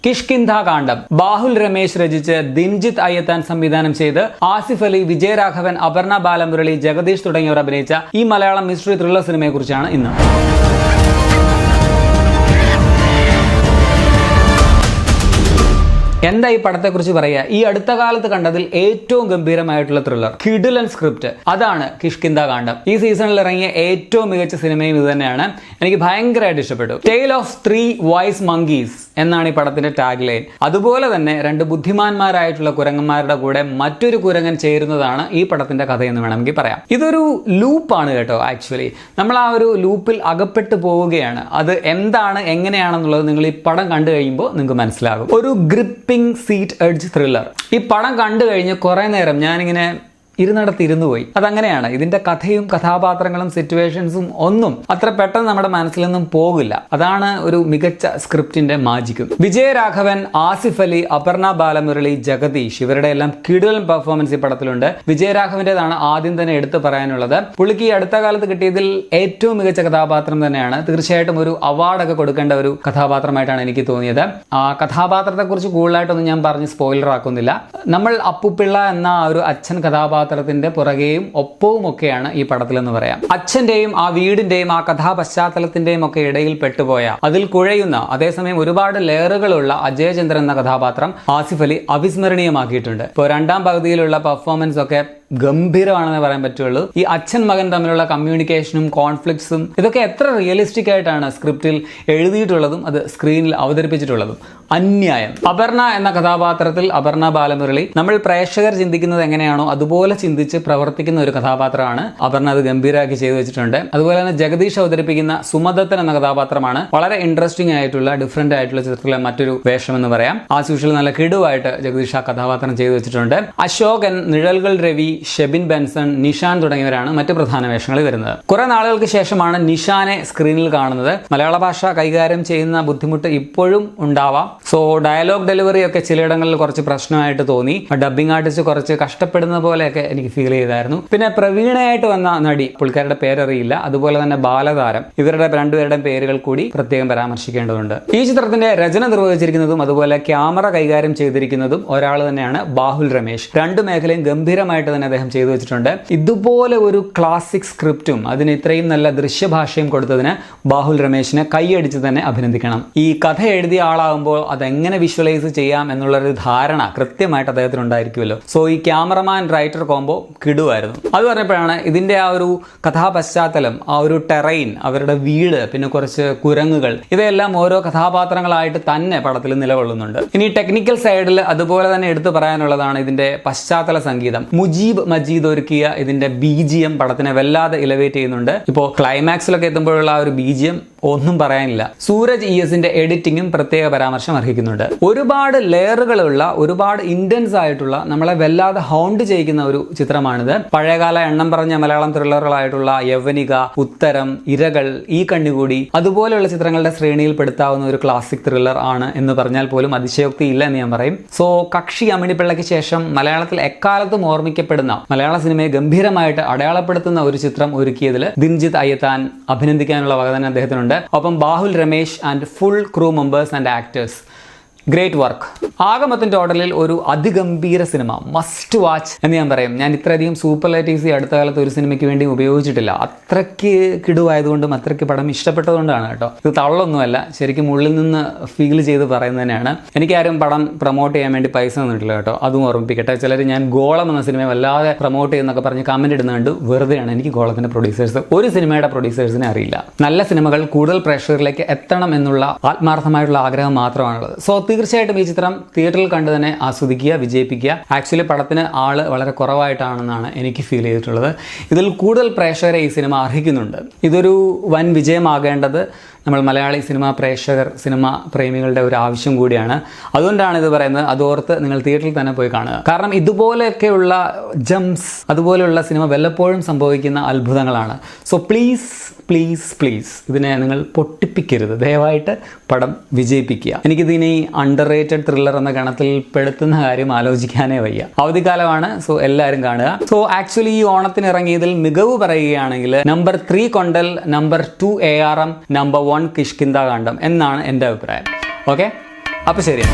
കിഷ്കിന്ധ കാണ്ഡം ബാഹുൽ രമേശ് രചിച്ച് ദിൻജിത്ത് അയ്യത്താൻ സംവിധാനം ചെയ്ത് ആസിഫ് അലി, വിജയരാഘവൻ, അപർണ ബാലമുരളി, ജഗദീഷ് തുടങ്ങിയവർ അഭിനയിച്ച ഈ മലയാളം മിസ്റ്ററി ത്രില്ലർ സിനിമയെ കുറിച്ചാണ് ഇന്ന്. എന്താ ഈ പടത്തെക്കുറിച്ച് പറയുക? ഈ അടുത്ത കാലത്ത് കണ്ടതിൽ ഏറ്റവും ഗംഭീരമായിട്ടുള്ള ത്രില്ലർ, കിടിലൻ സ്ക്രിപ്റ്റ്, അതാണ് കിഷ്കിന്ധ കാണ്ഡം. ഈ സീസണിൽ ഇറങ്ങിയ ഏറ്റവും മികച്ച സിനിമയും ഇത് തന്നെയാണ്. എനിക്ക് ഭയങ്കരമായിട്ട് ഇഷ്ടപ്പെട്ടു. ടെയിൽ ഓഫ് 3 wise monkeys എന്നാണ് ഈ പടത്തിന്റെ ടാഗ് ലൈൻ. അതുപോലെ തന്നെ 2 ബുദ്ധിമാന്മാരായിട്ടുള്ള കുരങ്ങന്മാരുടെ കൂടെ മറ്റൊരു കുരങ്ങൻ ചേരുന്നതാണ് ഈ പടത്തിന്റെ കഥയെന്ന് വേണമെങ്കിൽ പറയാം. ഇതൊരു ലൂപ്പാണ് കേട്ടോ. ആക്ച്വലി നമ്മൾ ആ ഒരു ലൂപ്പിൽ അകപ്പെട്ടു പോവുകയാണ്. അത് എന്താണ്, എങ്ങനെയാണെന്നുള്ളത് നിങ്ങൾ ഈ പടം കണ്ടു കഴിയുമ്പോൾ നിങ്ങൾക്ക് മനസ്സിലാകും. ഒരു ഗ്രിപ്പിംഗ് സീറ്റ് എഡ്ജ് ത്രില്ലർ. ഈ പടം കണ്ടു കഴിഞ്ഞ് കുറെ നേരം ഞാനിങ്ങനെ ഇരുന്നിടത്തിരുന്നു പോയി. അതങ്ങനെയാണ്. ഇതിന്റെ കഥയും കഥാപാത്രങ്ങളും സിറ്റുവേഷൻസും ഒന്നും അത്ര പെട്ടെന്ന് നമ്മുടെ മനസ്സിൽ നിന്നും പോകില്ല. അതാണ് ഒരു മികച്ച സ്ക്രിപ്റ്റിന്റെ മാജിക്കും. വിജയരാഘവൻ, ആസിഫ് അലി, അപർണ ബാലമുരളി, ജഗദീഷ് ഇവരുടെ എല്ലാം കിടിലൻ പെർഫോമൻസ് ഈ പടത്തിലുണ്ട്. വിജയരാഘവന്റേതാണ് ആദ്യം തന്നെ എടുത്തു പറയാനുള്ളത്. പുള്ളിക്ക് ഈ അടുത്ത കാലത്ത് കിട്ടിയതിൽ ഏറ്റവും മികച്ച കഥാപാത്രം തന്നെയാണ്. തീർച്ചയായിട്ടും ഒരു അവാർഡൊക്കെ കൊടുക്കേണ്ട ഒരു കഥാപാത്രമായിട്ടാണ് എനിക്ക് തോന്നിയത്. ആ കഥാപാത്രത്തെ കുറിച്ച് കൂടുതലായിട്ടൊന്നും ഞാൻ പറഞ്ഞ് സ്പോയിലർ ആക്കുന്നില്ല. നമ്മൾ അപ്പുപിള്ള എന്ന ഒരു അച്ഛൻ കഥാപാത്രത്തിന്റെ പുറകെയും ഒപ്പവും ഒക്കെയാണ് ഈ പടത്തിലെന്ന് പറയാം. അച്ഛന്റെയും ആ വീടിന്റെയും ആ കഥാപശ്ചാത്തലത്തിന്റെയും ഒക്കെ ഇടയിൽ പെട്ടുപോയ, അതിൽ കുഴയുന്ന, അതേസമയം ഒരുപാട് ലെയറുകളുള്ള അജയചന്ദ്രൻ എന്ന കഥാപാത്രം ആസിഫ് അലി അവിസ്മരണീയമാക്കിയിട്ടുണ്ട്. ഇപ്പോൾ 2ാം പകുതിയിലുള്ള പെർഫോമൻസ് ഒക്കെ ഗംഭീരമാണെന്ന് പറയാൻ പറ്റുള്ളൂ. ഈ അച്ഛൻ മകൻ തമ്മിലുള്ള കമ്മ്യൂണിക്കേഷനും കോൺഫ്ലിക്ട്സും ഇതൊക്കെ എത്ര റിയലിസ്റ്റിക് ആയിട്ടാണ് സ്ക്രിപ്റ്റിൽ എഴുതിയിട്ടുള്ളതും അത് സ്ക്രീനിൽ അവതരിപ്പിച്ചിട്ടുള്ളതും. അന്യായം. അപർണ എന്ന കഥാപാത്രത്തിൽ അപർണ ബാലമുരളി നമ്മൾ പ്രേക്ഷകർ ചിന്തിക്കുന്നത് എങ്ങനെയാണോ അതുപോലെ ചിന്തിച്ച് പ്രവർത്തിക്കുന്ന ഒരു കഥാപാത്രമാണ്. അപർണ അത് ഗംഭീരമാക്കി ചെയ്തു വെച്ചിട്ടുണ്ട്. അതുപോലെ തന്നെ ജഗദീഷ് അവതരിപ്പിക്കുന്ന സുമദത്തൻ എന്ന കഥാപാത്രമാണ് വളരെ ഇൻട്രസ്റ്റിംഗ് ആയിട്ടുള്ള, ഡിഫറെന്റ് ആയിട്ടുള്ള ചിത്രത്തിലെ മറ്റൊരു വേഷം എന്ന് പറയാം. ആസ് യൂഷ്വൽ നല്ല കിടുവായിട്ട് ജഗദീഷ് ആ കഥാപാത്രം ചെയ്തു വെച്ചിട്ടുണ്ട്. അശോകൻ, നിഴൽകൾ രവി, ഷെബിൻ ബെൻസൺ, നിഷാൻ തുടങ്ങിയവരാണ് മറ്റ് പ്രധാന വേഷങ്ങളിൽ വരുന്നത്. കുറെ നാളുകൾക്ക് ശേഷമാണ് നിഷാനെ സ്ക്രീനിൽ കാണുന്നത്. മലയാള ഭാഷ കൈകാര്യം ചെയ്യുന്ന ബുദ്ധിമുട്ട് ഇപ്പോഴും ഉണ്ടാവാം. സോ ഡയലോഗ് ഡെലിവറി ഒക്കെ ചിലയിടങ്ങളിൽ കുറച്ച് പ്രശ്നമായിട്ട് തോന്നി. ഡബ്ബിംഗ് ആർട്ടിസ്റ്റ് കുറച്ച് കഷ്ടപ്പെടുന്ന പോലെയൊക്കെ എനിക്ക് ഫീൽ ചെയ്തായിരുന്നു. പിന്നെ പ്രവീണയായിട്ട് വന്ന നടി, പുള്ളിക്കാരുടെ പേരറിയില്ല, അതുപോലെ തന്നെ ബാലതാരം, ഇവരുടെ 2 പേരുടെയും പേരുകൾ കൂടി പ്രത്യേകം പരാമർശിക്കേണ്ടതുണ്ട്. ഈ ചിത്രത്തിന്റെ രചന നിർവഹിച്ചിരിക്കുന്നതും അതുപോലെ ക്യാമറ കൈകാര്യം ചെയ്തിരിക്കുന്നതും ഒരാൾ തന്നെയാണ്, ബാഹുൽ രമേശ്. 2 മേഖലയും ഗംഭീരമായിട്ട് തന്നെ അദ്ദേഹം ചെയ്തു വെച്ചിട്ടുണ്ട്. ഇതുപോലെ ഒരു ക്ലാസിക് സ്ക്രിപ്റ്റും അതിന് ഇത്രയും നല്ല ദൃശ്യഭാഷയും കൊടുത്തതിന് ബാഹുൽ രമേശിനെ കൈയടിച്ച് തന്നെ അഭിനന്ദിക്കണം. ഈ കഥ എഴുതിയ ആളാകുമ്പോൾ അതെങ്ങനെ വിഷ്വലൈസ് ചെയ്യാം എന്നുള്ളൊരു ധാരണ കൃത്യമായിട്ട് അദ്ദേഹത്തിന് ഉണ്ടായിരിക്കുമല്ലോ. സോ ഈ ക്യാമറമാൻ റൈറ്റർ കോംബോ കിടുവായിരുന്നു. അത് പറഞ്ഞപ്പോഴാണ് ഇതിന്റെ ആ ഒരു കഥാപശ്ചാത്തലം, ആ ഒരു ടെറൈൻ, അവരുടെ വീട്, പിന്നെ കുറച്ച് കുരങ്ങുകൾ, ഇവയെല്ലാം ഓരോ കഥാപാത്രങ്ങളായിട്ട് തന്നെ പടത്തിൽ നിലകൊള്ളുന്നുണ്ട്. ഇനി ടെക്നിക്കൽ സൈഡിൽ അതുപോലെ തന്നെ എടുത്തു പറയാനുള്ളതാണ് ഇതിന്റെ പശ്ചാത്തല സംഗീതം. മുജീബ് മജീദ് ഒരുക്കിയ ഇതിന്റെ BGM പടത്തിനെ വല്ലാതെ ഇലവേറ്റ് ചെയ്യുന്നുണ്ട്. ഇപ്പോൾ ക്ലൈമാക്സിലൊക്കെ എത്തുമ്പോഴുള്ള ആ ഒരു BGM ഒന്നും പറയാനില്ല. സൂരജ് ESന്റെ എഡിറ്റിംഗും പ്രത്യേക പരാമർശം അർഹിക്കുന്നുണ്ട്. ഒരുപാട് ലെയറുകളുള്ള, ഒരുപാട് ഇന്റൻസ് ആയിട്ടുള്ള, നമ്മളെ വല്ലാതെ ഹൗണ്ട് ചെയ്യിക്കുന്ന ഒരു ചിത്രമാണിത്. പഴയകാല എണ്ണം പറഞ്ഞ മലയാളം ത്രില്ലറുകളായിട്ടുള്ള യവനിക, ഉത്തരം, ഇരകൾ, ഈ കണ്ണികൂടി, അതുപോലെയുള്ള ചിത്രങ്ങളുടെ ശ്രേണിയിൽ പെടുത്താവുന്ന ഒരു ക്ലാസിക് ത്രില്ലർ ആണ് എന്ന് പറഞ്ഞാൽ പോലും അതിശയോക്തി ഇല്ല എന്ന് ഞാൻ പറയും. സോ കക്ഷി അമ്മിണിപ്പിള്ളയ്ക്ക് ശേഷം മലയാളത്തിൽ എക്കാലത്തും ഓർമ്മിക്കപ്പെടുന്ന, മലയാള സിനിമയെ ഗംഭീരമായിട്ട് അടയാളപ്പെടുത്തുന്ന ഒരു ചിത്രം ഒരുക്കിയതിൽ ദിൻജിത്ത് അയ്യത്താൻ അഭിനന്ദിക്കാനുള്ള വക തന്നെ അദ്ദേഹത്തിനുണ്ട്. ഒപ്പം Bahul Ramesh and full crew members and actors, great work. ആകെ മൊത്തം ടോട്ടലിൽ ഒരു അതിഗംഭീര സിനിമ, മസ്റ്റ് വാച്ച് എന്ന് ഞാൻ പറയും. ഞാൻ ഇത്രയധികം സൂപ്പർലേറ്റീവ്സ് ഈ അടുത്ത കാലത്ത് ഒരു സിനിമയ്ക്ക് വേണ്ടി ഉപയോഗിച്ചിട്ടില്ല. അത്രയ്ക്ക് കിടുവായതുകൊണ്ടും അത്രയ്ക്ക് പടം ഇഷ്ടപ്പെട്ടതുകൊണ്ടാണ് കേട്ടോ. ഇത് തള്ളൊന്നുമല്ല, ശരിക്കും ഉള്ളിൽ നിന്ന് ഫീൽ ചെയ്ത് പറയുന്നത് തന്നെയാണ്. എനിക്കാരും പടം പ്രൊമോട്ട് ചെയ്യാൻ വേണ്ടി പൈസ തന്നിട്ടില്ല കേട്ടോ, അതും ഓർമ്മിപ്പിക്കട്ടെ. ചിലർ ഞാൻ ഗോളം എന്ന സിനിമയെ വല്ലാതെ പ്രൊമോട്ട് ചെയ്യുന്നൊക്കെ പറഞ്ഞ് കമന്റ് ഇടുന്നുണ്ട്. വെറുതെയാണ്. എനിക്ക് ഗോളത്തിന്റെ പ്രൊഡ്യൂസേഴ്സ്, ഒരു സിനിമയുടെ പ്രൊഡ്യൂസേഴ്സിനെ അറിയില്ല. നല്ല സിനിമകൾ കൂടുതൽ പ്രേക്ഷകരിലേക്ക് എത്തണം എന്നുള്ള ആത്മാർത്ഥമായിട്ടുള്ള ആഗ്രഹം മാത്രമാണുള്ളത്. സോ തീർച്ചയായിട്ടും ഈ ചിത്രം തിയേറ്ററിൽ കണ്ട് തന്നെ ആസ്വദിക്കുക, വിജയിപ്പിക്കുക. ആക്ച്വലി പടത്തിന് ആള് വളരെ കുറവായിട്ടാണെന്നാണ് എനിക്ക് ഫീൽ ചെയ്തിട്ടുള്ളത്. ഇതിൽ കൂടുതൽ പ്രേക്ഷകരെ ഈ സിനിമ അർഹിക്കുന്നുണ്ട്. ഇതൊരു വൻ വിജയമാകേണ്ടത് നമ്മൾ മലയാളി സിനിമാ പ്രേക്ഷകർ, സിനിമ പ്രേമികളുടെ ഒരു ആവശ്യം കൂടിയാണ്. അതുകൊണ്ടാണ് ഇത് പറയുന്നത്. അതോർത്ത് നിങ്ങൾ തിയേറ്ററിൽ തന്നെ പോയി കാണുക. കാരണം ഇതുപോലെയൊക്കെയുള്ള ജംപ്സ്, അതുപോലെയുള്ള സിനിമ വല്ലപ്പോഴും സംഭവിക്കുന്ന അത്ഭുതങ്ങളാണ്. സോ പ്ലീസ് പ്ലീസ് പ്ലീസ് ഇതിനെ നിങ്ങൾ പൊട്ടിപ്പിക്കരുത്. ദയവായിട്ട് പടം വിജയിപ്പിക്കുക. എനിക്കിതിനി അണ്ടർ റേറ്റഡ് ത്രില്ലർ എന്ന ഗണത്തിൽ പെടുത്തുന്ന കാര്യം ആലോചിക്കാനേ വയ്യ. അവധിക്കാലമാണ്. സോ എല്ലാവരും കാണുക. സോ ആക്ച്വലി ഈ ഓണത്തിന് ഇറങ്ങിയതിൽ മികവ് പറയുകയാണെങ്കിൽ number 3 Kondal, number 2 ARM, number 1 Kishkindha Kandam എന്നാണ് എൻ്റെ അഭിപ്രായം. ഓക്കെ, അപ്പോൾ ശരി.